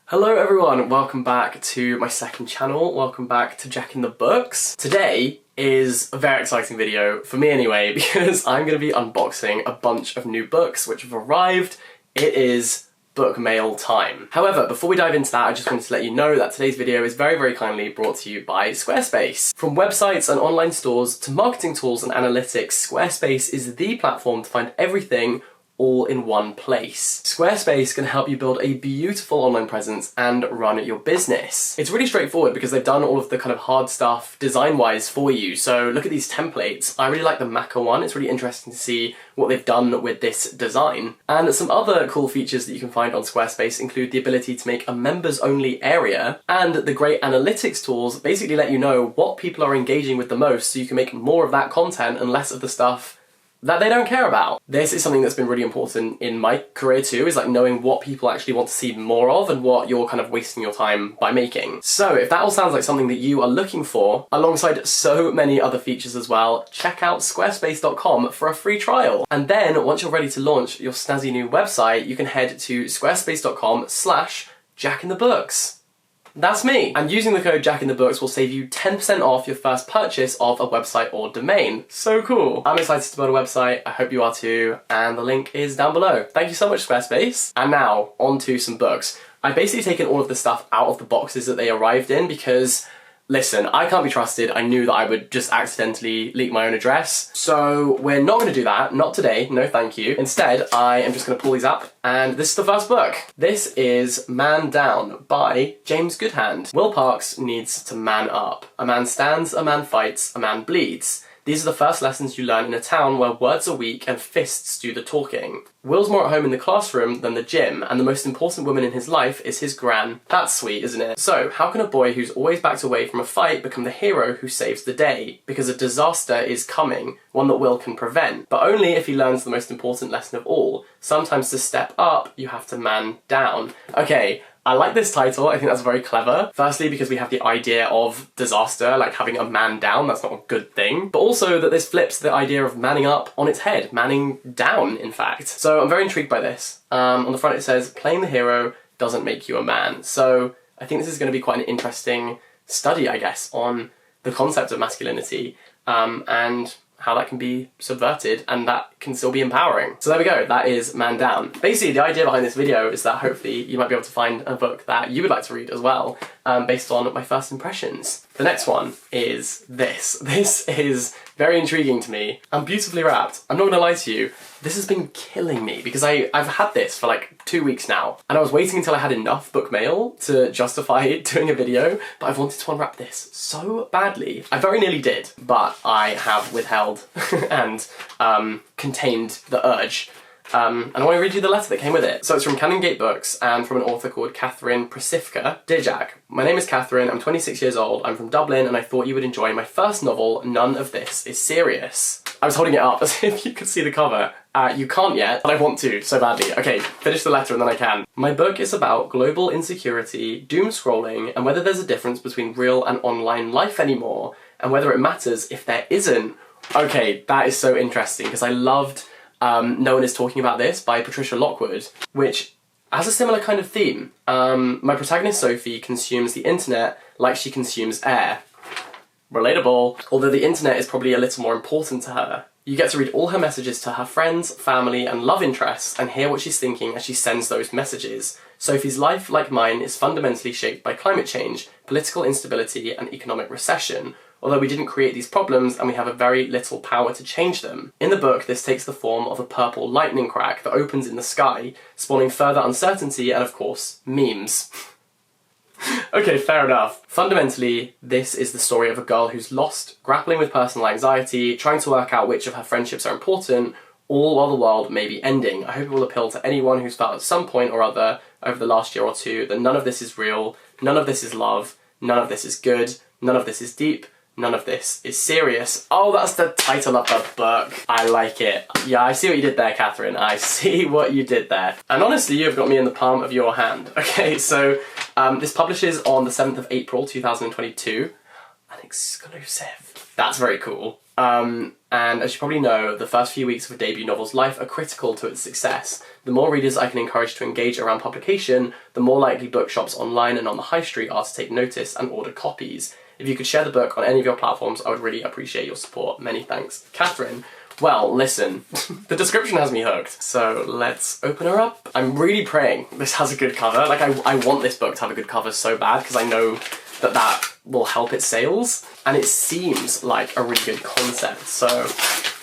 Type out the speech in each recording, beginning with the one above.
Hello everyone, welcome back to my second channel, welcome back to Jack in the Books. Today is a very exciting video, for me anyway, because I'm going to be unboxing a bunch of new books which have arrived. It is book mail time. However, before we dive into that, I just wanted to let you know that today's video is very kindly brought to you by Squarespace. From websites and online stores to marketing tools and analytics, Squarespace is the platform to find everything all in one place. Squarespace can help you build a beautiful online presence and run your business. It's really straightforward because they've done all of the kind of hard stuff design-wise for you. So look at these templates. I really like the Maca one. It's really interesting to see what they've done with this design. And some other cool features that you can find on Squarespace include the ability to make a members-only area, and the great analytics tools basically let you know what people are engaging with the most so you can make more of that content and less of the stuff that they don't care about. This is something that's been really important in my career too, is like knowing what people actually want to see more of and what you're kind of wasting your time by making. So if that all sounds like something that you are looking for, alongside so many other features as well, check out squarespace.com for a free trial. And then once you're ready to launch your snazzy new website, you can head to squarespace.com/jackinthebooks. That's me! And using the code JACKINTHEBOOKS will save you 10% off your first purchase of a website or domain. So cool! I'm excited to build a website, I hope you are too, and the link is down below. Thank you so much, Squarespace. And now, on to some books. I've basically taken all of the stuff out of the boxes that they arrived in because, listen, I can't be trusted. I knew that I would just accidentally leak my own address. So we're not going to do that, not today, no thank you. Instead, I am just going to pull these up, and this is the first book. This is Man Down by James Goodhand. Will Parks needs to man up. A man stands, a man fights, a man bleeds. These are the first lessons you learn in a town where words are weak and fists do the talking. Will's more at home in the classroom than the gym, and the most important woman in his life is his gran. That's sweet, isn't it? So, how can a boy who's always backed away from a fight become the hero who saves the day? Because a disaster is coming, one that Will can prevent. But only if he learns the most important lesson of all. Sometimes to step up, you have to man down. Okay, I like this title, I think that's very clever. Firstly, because we have the idea of disaster, like having a man down, that's not a good thing. But also that this flips the idea of manning up on its head, manning down, in fact. So I'm very intrigued by this. On the front it says, playing the hero doesn't make you a man. So I think this is going to be quite an interesting study, I guess, on the concept of masculinity and how that can be subverted and that can still be empowering. So there we go, that is Man Down. Basically, the idea behind this video is that hopefully you might be able to find a book that you would like to read as well, based on my first impressions. The next one is this. This is very intriguing to me and beautifully wrapped. I'm not gonna lie to you, this has been killing me because I've had this for like 2 weeks now, and I was waiting until I had enough book mail to justify doing a video, but I've wanted to unwrap this so badly. I very nearly did, but I have withheld and contained the urge. And I want to read you the letter that came with it. So it's from Canongate Books and from an author called Catherine Prisifka. Dear Jack, my name is Catherine, I'm 26 years old, I'm from Dublin, and I thought you would enjoy my first novel, None of This is Serious. I was holding it up as if you could see the cover. You can't yet, but I want to so badly. Okay, finish the letter and then I can. My book is about global insecurity, doom scrolling, and whether there's a difference between real and online life anymore, and whether it matters if there isn't. Okay, that is so interesting because I loved No One Is Talking About This by Patricia Lockwood, which has a similar kind of theme. My protagonist Sophie consumes the internet like she consumes air. Relatable. Although the internet is probably a little more important to her. You get to read all her messages to her friends, family, and love interests and hear what she's thinking as she sends those messages. Sophie's life, like mine, is fundamentally shaped by climate change, political instability, and economic recession, although we didn't create these problems and we have a very little power to change them. In the book, this takes the form of a purple lightning crack that opens in the sky, spawning further uncertainty and, of course, memes. Okay, fair enough. Fundamentally, this is the story of a girl who's lost, grappling with personal anxiety, trying to work out which of her friendships are important, all while the world may be ending. I hope it will appeal to anyone who's felt at some point or other over the last year or two that none of this is real, none of this is love, none of this is good, none of this is deep, none of this is serious. Oh, that's the title of the book. I like it. Yeah, I see what you did there, Catherine. I see what you did there. And honestly, you have got me in the palm of your hand. Okay, so this publishes on the 7th of April 2022. An exclusive. That's very cool. And as you probably know, the first few weeks of a debut novel's life are critical to its success. The more readers I can encourage to engage around publication, the more likely bookshops online and on the high street are to take notice and order copies. If you could share the book on any of your platforms, I would really appreciate your support. Many thanks, Catherine. Well, listen, the description has me hooked, so let's open her up. I'm really praying this has a good cover. Like, I want this book to have a good cover so bad, because I know that that will help its sales, and it seems like a really good concept, so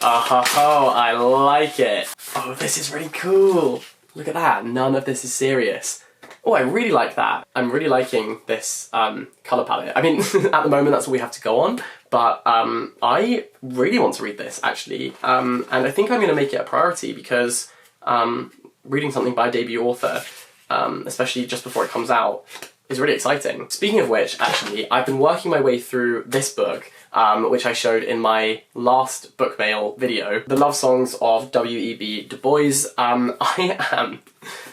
I like it. Oh, this is really cool. Look at that, none of this is serious. Oh, I really like that. I'm really liking this colour palette. I mean, at the moment that's all we have to go on, but I really want to read this, actually, and I think I'm going to make it a priority, because reading something by a debut author, especially just before it comes out, is really exciting. Speaking of which, actually, I've been working my way through this book, which I showed in my last book mail video, The Love Songs of W.E.B. Du Bois. I am,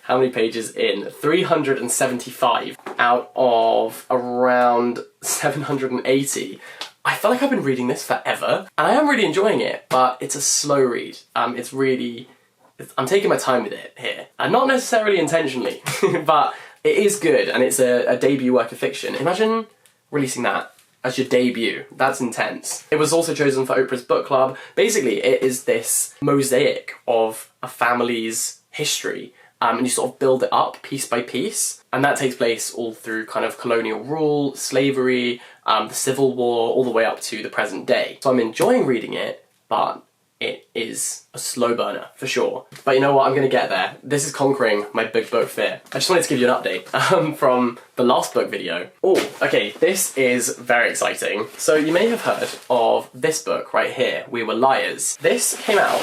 how many pages in? 375 out of around 780. I feel like I've been reading this forever, and I am really enjoying it, but it's a slow read. I'm taking my time with it here, and not necessarily intentionally, but it is good, and it's a debut work of fiction. Imagine releasing that as your debut. That's intense. It was also chosen for Oprah's book club. Basically, it is this mosaic of a family's history, and you sort of build it up piece by piece, and that takes place all through kind of colonial rule, slavery, the Civil War, all the way up to the present day. So I'm enjoying reading it, but it is a slow burner, for sure. But you know what, I'm gonna get there. This is conquering my big book fear. I just wanted to give you an update from the last book video. Oh, okay, this is very exciting. So you may have heard of this book right here, We Were Liars. This came out...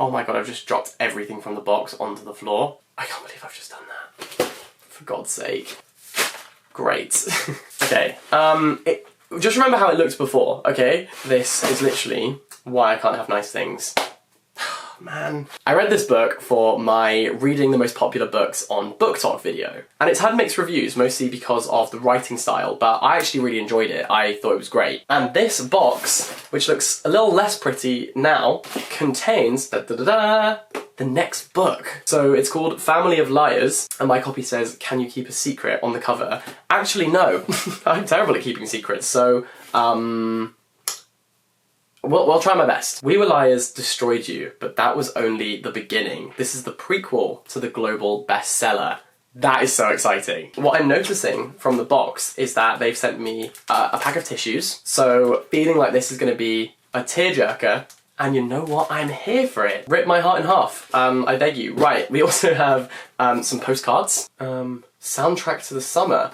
Oh my god, I've just dropped everything from the box onto the floor. I can't believe I've just done that. For God's sake. Great. Okay, just remember how it looked before, okay? This is literally why I can't have nice things. Man. I read this book for my reading the most popular books on Book Talk video, and it's had mixed reviews, mostly because of the writing style, but I actually really enjoyed it. I thought it was great. And this box, which looks a little less pretty now, contains the next book. So it's called Family of Liars, and my copy says, "Can you keep a secret?" on the cover. Actually, no. I'm terrible at keeping secrets, so, We'll try my best. We Were Liars destroyed you, but that was only the beginning. This is the prequel to the global bestseller. That is so exciting. What I'm noticing from the box is that they've sent me a pack of tissues, so feeling like this is going to be a tearjerker, and you know what? I'm here for it. Rip my heart in half. I beg you. Right, we also have some postcards. Soundtrack to the Summer.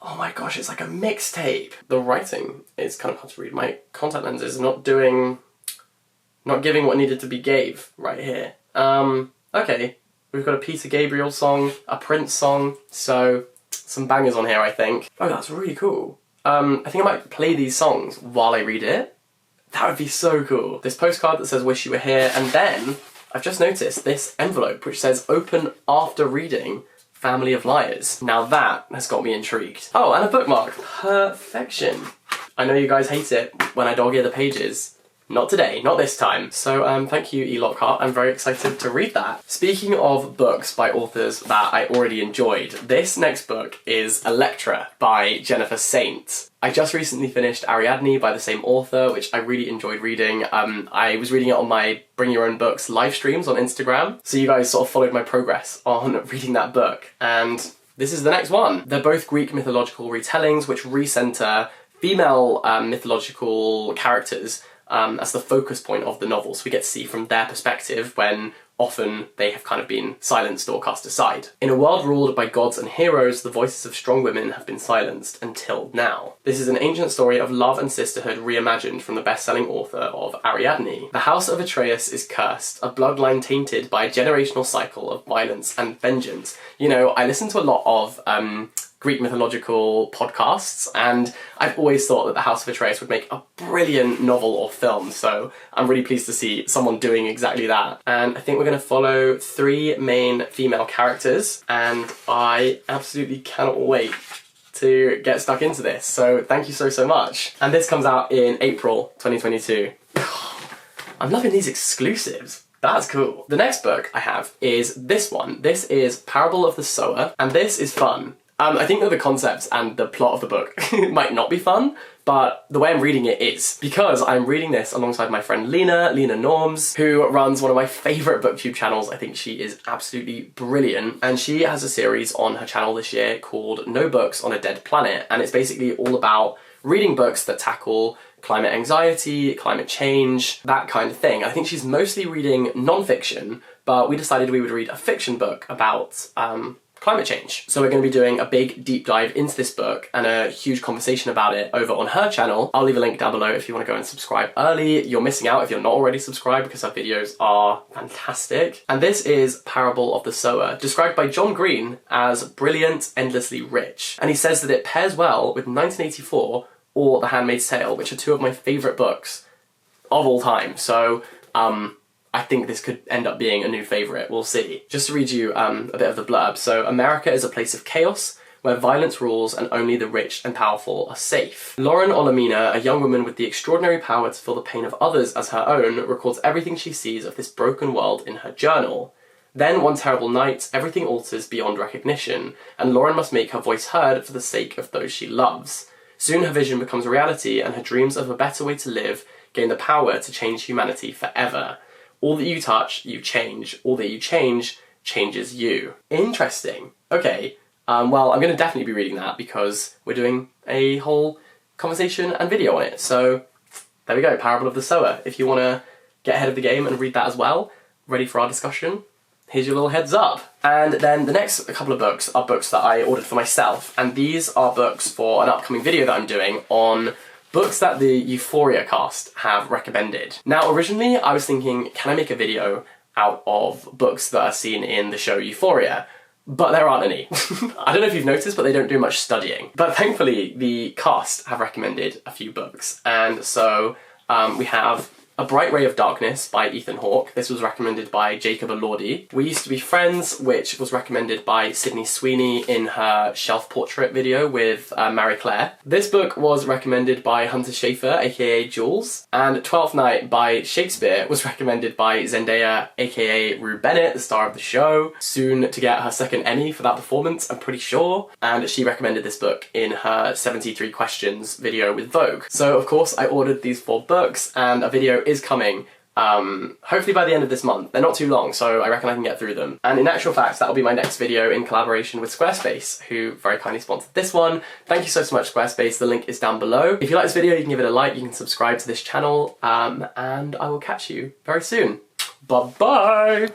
Oh my gosh, it's like a mixtape. The writing is kind of hard to read. My contact lenses are not giving what needed to be gave right here. Okay, we've got a Peter Gabriel song, a Prince song, so some bangers on here, I think. Oh, that's really cool. I think I might play these songs while I read it. That would be so cool. This postcard that says "Wish You Were Here," and then I've just noticed this envelope which says "Open after reading Family of Liars." Now that has got me intrigued. Oh, and a bookmark. Perfection. I know you guys hate it when I dog ear the pages. Not today, not this time. So thank you, E. Lockhart. I'm very excited to read that. Speaking of books by authors that I already enjoyed, this next book is Elektra by Jennifer Saint. I just recently finished Ariadne by the same author, which I really enjoyed reading. I was reading it on my Bring Your Own Books live streams on Instagram, so you guys sort of followed my progress on reading that book. And this is the next one. They're both Greek mythological retellings which recenter female mythological characters as the focus point of the novel, so we get to see from their perspective when often they have kind of been silenced or cast aside. In a world ruled by gods and heroes, the voices of strong women have been silenced until now. This is an ancient story of love and sisterhood reimagined from the best-selling author of Ariadne. The house of Atreus is cursed, a bloodline tainted by a generational cycle of violence and vengeance. You know, I listen to a lot of Greek mythological podcasts, and I've always thought that the House of Atreus would make a brilliant novel or film, so I'm really pleased to see someone doing exactly that. And I think we're going to follow 3 main female characters, and I absolutely cannot wait to get stuck into this. So thank you so much. And this comes out in April 2022. I'm loving these exclusives. That's cool. The next book I have is this one. This is Parable of the Sower, and this is fun. I think that the concepts and the plot of the book might not be fun, but the way I'm reading it is, because I'm reading this alongside my friend Lena Norms, who runs one of my favourite booktube channels. I think she is absolutely brilliant, and she has a series on her channel this year called No Books on a Dead Planet, and it's basically all about reading books that tackle climate anxiety, climate change, that kind of thing. I think she's mostly reading non-fiction, but we decided we would read a fiction book about climate change. So we're going to be doing a big deep dive into this book and a huge conversation about it over on her channel. I'll leave a link down below if you want to go and subscribe early. You're missing out if you're not already subscribed because her videos are fantastic. And this is Parable of the Sower, described by John Green as brilliant, endlessly rich. And he says that it pairs well with 1984 or The Handmaid's Tale, which are two of my favourite books of all time. So I think this could end up being a new favourite, we'll see. Just to read you a bit of the blurb. So, America is a place of chaos, where violence rules and only the rich and powerful are safe. Lauren Olamina, a young woman with the extraordinary power to feel the pain of others as her own, records everything she sees of this broken world in her journal. Then, one terrible night, everything alters beyond recognition, and Lauren must make her voice heard for the sake of those she loves. Soon her vision becomes a reality, and her dreams of a better way to live gain the power to change humanity forever. All that you touch, you change. All that you change, changes you. Interesting. Okay, well, I'm going to definitely be reading that because we're doing a whole conversation and video on it. So, there we go, Parable of the Sower. If you want to get ahead of the game and read that as well, ready for our discussion, here's your little heads up. And then the next couple of books are books that I ordered for myself, and these are books for an upcoming video that I'm doing on books that the Euphoria cast have recommended. Now, originally I was thinking, can I make a video out of books that are seen in the show Euphoria? But there aren't any. I don't know if you've noticed, but they don't do much studying. But thankfully, the cast have recommended a few books. And so we have A Bright Ray of Darkness by Ethan Hawke. This was recommended by Jacob Elordi. We Used to Be Friends, which was recommended by Sydney Sweeney in her shelf portrait video with Marie Claire. This book was recommended by Hunter Schafer, aka Jules. And Twelfth Night by Shakespeare was recommended by Zendaya, aka Rue Bennett, the star of the show. Soon to get her second Emmy for that performance, I'm pretty sure. And she recommended this book in her 73 Questions video with Vogue. So of course I ordered these 4 books, and a video is coming hopefully by the end of this month. They're not too long, so I reckon I can get through them. And in actual fact, that'll be my next video in collaboration with Squarespace, who very kindly sponsored this one. Thank you so much, Squarespace. The link is down below. If you like this video, you can give it a like, you can subscribe to this channel, and I will catch you very soon. Bye-bye!